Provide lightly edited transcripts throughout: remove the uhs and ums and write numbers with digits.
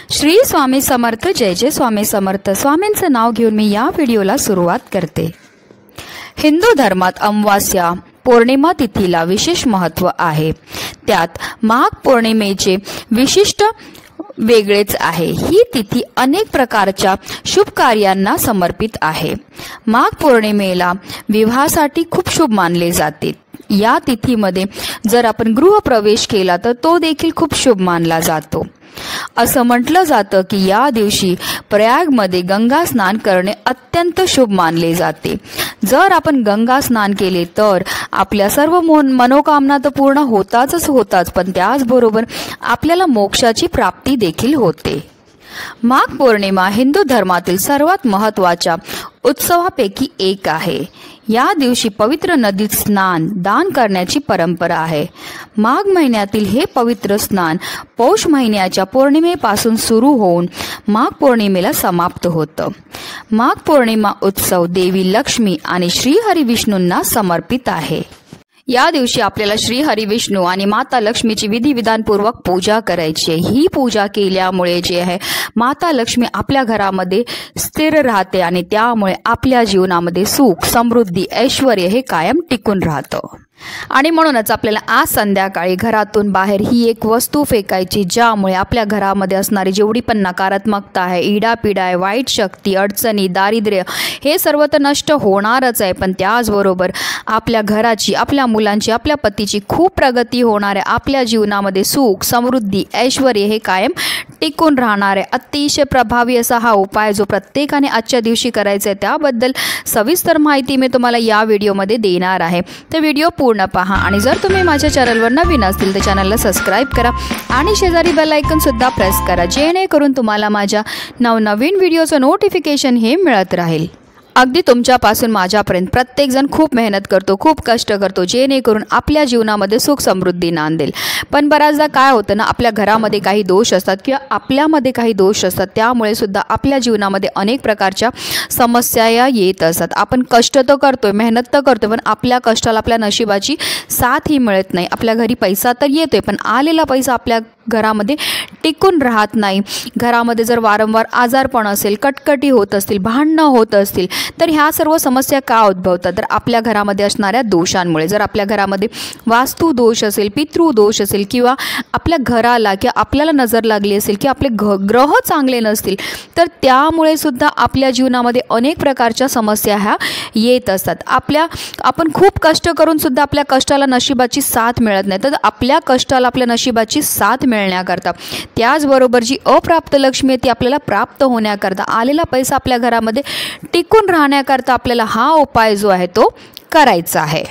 श्री स्वामी समर्थ. जय जय स्वामी समर्थ. स्वामींचं नाव घेऊन मी या व्हिडिओला सुरुवात करते. हिंदू धर्मात अमावास्या पौर्णिमा तिथीला विशेष महत्त्व आहे. त्यात माघ पौर्णिमेचे विशिष्ट वेगळेच आहे. ही तिथी अनेक प्रकारच्या शुभ कार्यांना समर्पित आहे. माघ पौर्णिमेला विवाहासाठी खूप शुभ मानले जाते. या तिथीमध्ये जर आपण गृहप्रवेश केला तर तो देखील खूप शुभ मानला जातो. असं म्हटलं जातं की या दिवशी प्रयागमध्ये गंगा स्नान करणे अत्यंत शुभ मानले जाते. जर आपण गंगा स्नान केले तर आपल्या सर्व मनोकामना तर पूर्ण होताच, पण त्याचबरोबर आपल्याला मोक्षाची प्राप्ती देखील होते. माघ पौर्णिमा हिंदू धर्मातील सर्वात महत्त्वाच्या उत्सवापैकी एक आहे. या दिवशी पवित्र नदीत स्नान दान करण्याची परंपरा आहे. माघ महिन्यातील हे पवित्र स्नान पौष महिन्याच्या पौर्णिमेपासून सुरू होऊन माघ पौर्णिमेला समाप्त होतं. माघ पौर्णिमा उत्सव देवी लक्ष्मी आणि श्री हरिविष्णूंना समर्पित आहे. या दिवशी आपल्याला श्री हरिविष्णू आणि माता लक्ष्मीची विधिविधानपूर्वक पूजा करायची आहे. ही पूजा केल्यामुळे जे आहे माता लक्ष्मी आपल्या घरामध्ये स्थिर राहते आणि त्यामुळे आपल्या जीवनामध्ये सुख, समृद्धी, ऐश्वर हे कायम टिकून राहतं. आणि म्हणूनच आपल्याला आज संध्याकाळी घरातून बाहेर ही एक वस्तू फेकायची ज्यामुळे आपल्या घरामध्ये असणारी जेवढी पण नकारात्मकता आहे, इडापिडा आहे, वाईट शक्ती, अडचणी, दारिद्र्य हे सर्व तर नष्ट होणारच आहे, पण त्याचबरोबर आपल्या घराची, आपल्या मुलांची, आपल्या पतीची खूप प्रगती होणार आहे. आपल्या जीवनामध्ये सुख, समृद्धी, ऐश्वर हे कायम टिकून राहणार आहे. अतिशय प्रभावी असा हा उपाय जो प्रत्येकाने आजच्या दिवशी करायचा आहे त्याबद्दल सविस्तर माहिती मी तुम्हाला या व्हिडिओमध्ये देणार आहे. तर व्हिडिओ पूर्ण पहा आणि जर तुम्ही माझ्या चॅनलवर नवीन असतील तर चॅनलला सबस्क्राईब करा आणि शेजारी बेल आयकॉन सुद्धा प्रेस करा जेणेकरून तुम्हाला माझ्या नवनवीन व्हिडिओचं नोटिफिकेशन हे मिळत राहील. अगदी तुमच्यापासून माझ्यापर्यंत प्रत्येकजण खूप मेहनत करतो, खूप कष्ट करतो जेणेकरून आपल्या जीवनामध्ये सुख समृद्धी नांदेल. पण बऱ्याचदा काय होतं ना, आपल्या घरामध्ये काही दोष असतात किंवा आपल्यामध्ये काही दोष असतात, त्यामुळे सुद्धा आपल्या जीवनामध्ये अनेक प्रकारच्या समस्या या येत असतात. आपण कष्ट तर करतोय, मेहनत तर करतोय, पण आपल्या कष्टाला, आपल्या नशिबाची साथ ही मिळत नाही. आपल्या घरी पैसा तर येतोय पण आलेला पैसा आपल्या घरामध्ये टिकून राहत नाही. घरामध्ये जर वारंवार आजारपण असेल, कटकटी होत असतील, भांडणं होत असतील तर ह्या सर्व समस्या का उद्भवतात? तर आपल्या घरामध्ये असणाऱ्या दोषांमुळे. जर आपल्या घरामध्ये वास्तू दोष असेल, पितृ दोष असेल किंवा आपल्या घराला किंवा आपल्याला नजर लागली असेल की आपले ग्रह चांगले नसतील तर त्यामुळे सुद्धा आपल्या जीवनामध्ये अनेक प्रकारच्या समस्या ह्या येत असतात. आपण खूप कष्ट करून सुद्धा आपल्या कष्टाला नशिबाची साथ मिळत नाही. तर आपल्या कष्टाला आपल्या नशिबाची साथ मिळण्याकरता, त्याचबरोबर जी अप्राप्त लक्ष्मी आहे ती आपल्याला प्राप्त होण्याकरता, आलेला पैसा आपल्या घरामध्ये टिकून राहण्याकरता आपल्याला हा उपाय जो आहे तो करायचा आहे.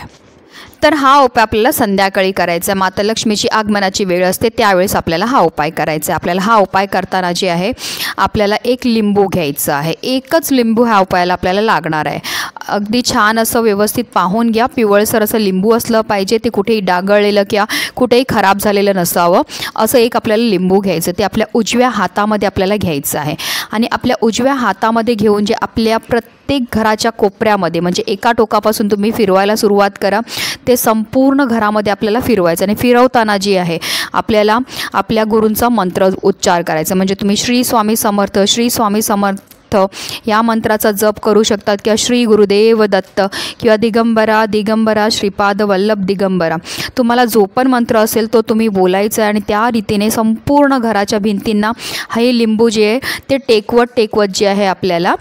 तर हा उपाय आपल्याला संध्याकाळी करायचा आहे. माता लक्ष्मीची आगमनाची वेळ असते त्यावेळेस आपल्याला हा उपाय करायचा आहे. आपल्याला हा उपाय करताना जे आहे आपल्याला एक लिंबू घ्यायचं आहे. एकच लिंबू ह्या उपायाला आपल्याला लागणार आहे. अगदी छान असं व्यवस्थित पाहून घ्या. पिवळसर असं लिंबू असलं पाहिजे. ते कुठेही डागळलेलं किंवा कुठेही खराब झालेलं नसावं असं एक आपल्याला लिंबू घ्यायचं. ते आपल्या उजव्या हातामध्ये आपल्याला घ्यायचं आहे आणि आपल्या उजव्या हातामध्ये घेऊन जे आपल्या प्रत्येक घराच्या कोपऱ्यामध्ये, म्हणजे एका टोकापासून तुम्ही फिरवायला सुरुवात करा, ते संपूर्ण घरामध्ये आपल्याला फिरवायचं. आणि फिरवताना जे आहे आपल्याला आपल्या गुरूंचा मंत्र उच्चार करायचा. म्हणजे तुम्ही श्री स्वामी समर्थ, श्री स्वामी समर्थ या मंत्राचा जप करू शकतात किंवा श्री गुरुदेव दत्त किंवा दिगंबरा दिगंबरा श्रीपाद वल्लभ दिगंबरा, तुम्हाला जो पण मंत्र असेल तो तुम्ही बोलायचा आहे. आणि त्या रीतीने संपूर्ण घराच्या भिंतींना हे लिंबू जे आहे ते टेकवत जे आहे आपल्याला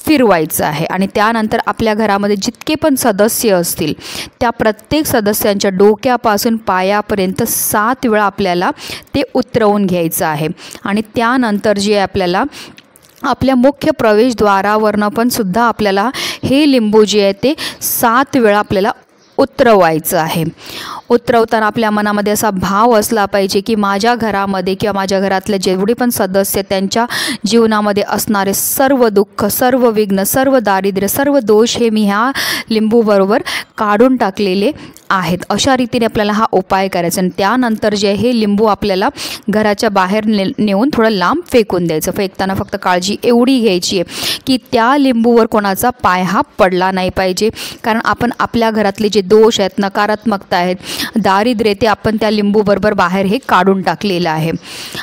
फिरवायचं आहे. आणि त्यानंतर आपल्या घरामध्ये जितके पण सदस्य असतील त्या प्रत्येक सदस्यांच्या डोक्यापासून पायापर्यंत 7 वेळा आपल्याला ते उतरवून घ्यायचं आहे. आणि त्यानंतर जे आपल्याला आपल्या मुख्य प्रवेशद्वारावरनं पण सुद्धा आपल्याला हे लिंबू जे आहे ते 7 वेळा आपल्याला उतरवायचं आहे. उतरवताना आपल्या मनामध्ये असा भाव असला पाहिजे की माझ्या घरामध्ये किंवा माझ्या घरातले जेवढे पण सदस्य त्यांच्या जीवनामध्ये असणारे सर्व दुःख, सर्व विघ्न, सर्व दारिद्र्य, सर्व दोष हे मी ह्या लिंबूबरोबर काढून टाकलेले आहेत. अशा रीतीने आपल्याला हा उपाय करायचा आणि त्यानंतर जे हे लिंबू आपल्याला घराच्या बाहेर नेऊन थोडं लांब फेकून द्यायचं. फेकताना फक्त काळजी एवढी घ्यायची आहे की त्या लिंबूवर कोणाचा पाय हा पडला नाही पाहिजे, कारण आपण आपल्या घरातले जे दोष आहेत, नकारात्मकता आहेत, दारिद्र्य, ते आपण त्या लिंबूबरोबर बाहेर हे काढून टाकलेलं आहे.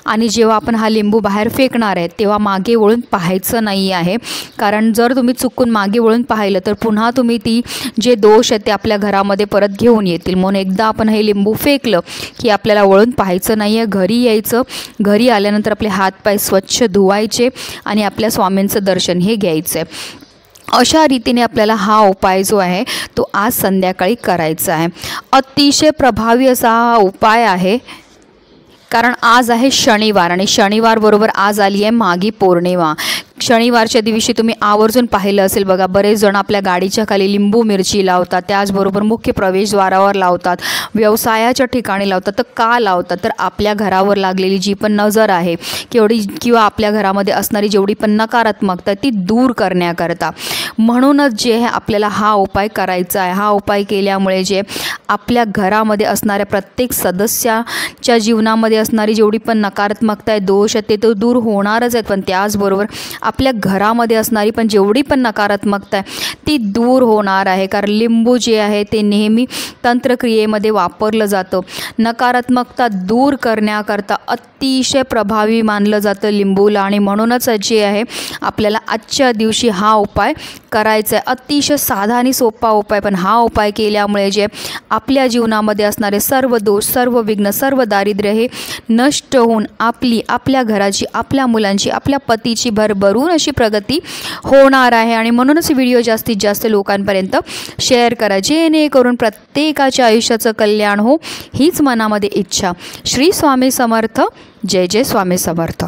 आणि जेव्हा आपण हा लिंबू बाहेर फेकणार आहे तेव्हा मागे वळून पाहायचं नाही आहे, कारण जर तुम्ही चुकून मागे वळून पाहिलं तर पुन्हा तुम्ही ती जे दोष आहेत ते आपल्या घरामध्ये परत घेऊन येतील. म्हणून एकदा आपण हे लिंबू फेकलं की आपल्याला वळून पाहायचं नाही आहे. घरी यायचं, घरी आल्यानंतर आपले हातपाय स्वच्छ धुवायचे आणि आपल्या स्वामींचं दर्शन हे घ्यायचं आहे. अशा रीतीने आपल्याला हा उपाय जो आहे तो आज संध्याकाळी करायचा आहे. अतिशय प्रभावी असा हा उपाय आहे, कारण आज आहे शनिवार आणि शनिवार बरोबर आज आली आहे माघी पौर्णिमा. शनिवारच्या दिवशी तुम्ही आवर्जून पाहिलं असेल बघा, बरेच जण आपल्या गाडीच्या खाली लिंबू मिरची लावतात, त्याचबरोबर मुख्य प्रवेशद्वारावर लावतात, व्यवसायाच्या ठिकाणी लावतात. तर का लावतात? तर आपल्या घरावर लागलेली जी पण नजर आहे किंवा आपल्या घरामध्ये असणारी जेवढी पण नकारात्मकता ती दूर करण्याकरता. म्हणूनच जे आहे आपल्याला हा उपाय करायचा आहे. हा उपाय केल्यामुळे जे आपल्या घरामध्ये असणाऱ्या प्रत्येक सदस्याच्या जीवनामध्ये असणारी जेवढी पण नकारात्मकता आहे, दोष आहे, ते तर दूर होणारच आहेत, पण त्याचबरोबर आपल्या घरामध्ये असणारी पण जेवढी पण नकारात्मकता आहे ती दूर होणार आहे. कारण लिंबू जे आहे ते नेहमी तंत्रक्रियेमध्ये वापरलं जातं. नकारात्मकता दूर करण्याकरता अतिशय प्रभावी मानलं जातं लिंबूला, आणि म्हणूनच जे आहे आपल्याला आजच्या दिवशी हा उपाय करायचा आहे. अतिशय साधा आणि सोपा उपाय, पण हा उपाय केल्यामुळे जे आपल्या जीवनामध्ये असणारे सर्व दोष, सर्व विघ्न, सर्व दारिद्र्य हे नष्ट होऊन आपल्या घराची, आपल्या मुलांची, आपल्या पतीची भरभरून अशी प्रगती होणार आहे. आणि म्हणूनच व्हिडिओ जास्तीत जास्त लोकांपर्यंत शेअर करा, जेणेकरून प्रत्येकाच्या आयुष्याचं कल्याण हो, हीच मनामध्ये इच्छा. श्री स्वामी समर्थ. जय जय स्वामी समर्थ.